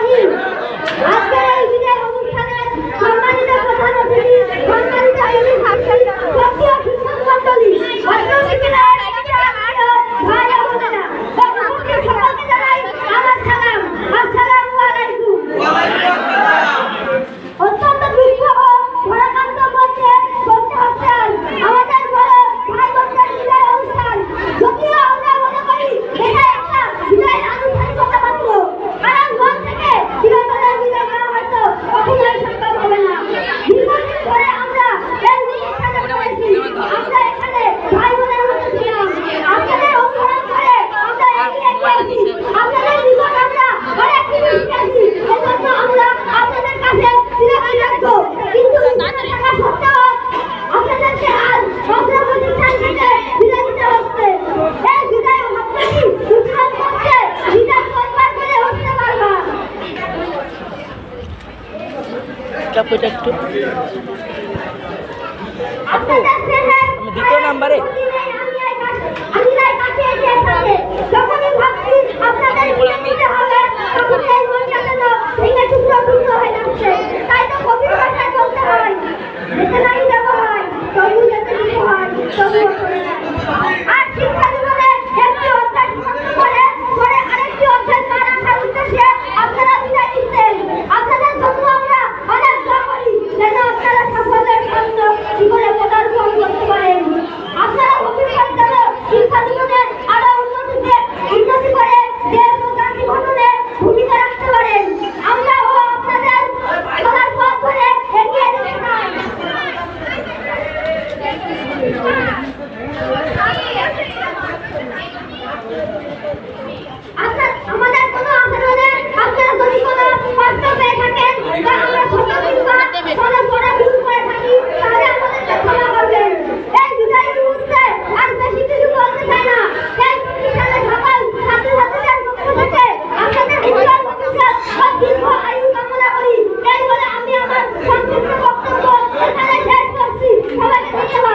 রহিম। আজকের এই বিদায় অনুষ্ঠানে সম্মানিত প্রধান অতিথি, সম্মানিত জাতীয় শিক্ষক মণ্ডলী, অত্র বিদ্যালয়ের ভাই ও বোনেরা, সকলকে জানাই আমার সালাম। আসসালামু আলাইকুম। অত্যন্ত দুঃখ ও ভারাক্রান্ত মধ্যে করতে হচ্ছে আমাদের বড় ভাই বোনদের বিদায় অনুষ্ঠান। যদিও আমরা মনে করি এটা একটা বিদায়ের আনুষ্ঠানিকতা মাত্র, কারণ মন থেকে চিরতরে বিদায় করা হয়তো কখনোই সম্ভব হবে না। দীর্ঘদিন ধরে আমরা এই অনুষ্ঠানে করেছি, আমরা এখানে ভাই বোনের মতো ছিলাম। আপনাদের অনুসরণ করে আমরা এগিয়ে গিয়েছি, আপনাদের জীবন আমরা অনেক কিছু শিখেছি। এজন্য আমরা আপনাদের কাছে চিরকৃতজ্ঞ। কিন্তু থাকা সত্ত্বেও আপনাদেরকে আজ বস্ত্র প্রতিষ্ঠান থেকে বিদায় নিতে হচ্ছে। এই বিদায় ভাবনাটি উৎসব করতে বিদায় করবার করে উঠতে পারবা। একটু আপু আমি দ্বিতীয় নাম্বারে আমি নাই কাছে এসে এখানে যখনই ভাবছি আপনাদের নিতে হবে, তখন এই মনটা যেন ভেঙে টুকরো টুকরো হয়ে যাচ্ছে। তাই তো কবির ভাষায় বলতে হয়, যেতে নাই দেওয়া হয়, তবু যেতে দিতে হয়, তবুও করে যায়। আর শিক্ষা জীবনে একটি অধ্যায় সমাপ্ত করে পরে আরেকটি অধ্যায় পা রাখার উদ্দেশ্যে আপনারা বিদায় নিচ্ছেন। আপনাদের জন্য আমরা অনেক দোয়া করি যেন আপনারা সাফল্যের সঙ্গে জীবনে পদার্পণ করতে পারেন। আপনারা ভবিষ্যৎ যেন শিক্ষা জীবনে আরো উন্নতি করে দেশ ও জাতি গঠনে ভূমিকা রাখতে পারেন। আমরাও আপনাদের চলার পথ ধরে এগিয়ে যেতে চাই। আমাদের কোনো আচরণে আপনারা যদি কোনো কষ্ট পেয়ে থাকেন বা আমরা ছোট কোনো বড় ভুল করে থাকি, তাহলে আমাদেরকে ক্ষমা করবেন। এই বিদায়ের মুহূর্তে আর বেশি কিছু বলতে চাই না। এই প্রতিষ্ঠানের সকল ছাত্রছাত্রীদের পক্ষ থেকে আপনাদের উজ্জ্বল ভবিষ্যৎ ও দীর্ঘ আয়ু কামনা করি। এই বলে আমি আমার সংক্ষিপ্ত বক্তব্য এখানে শেষ করছি। সবাইকে ধন্যবাদ।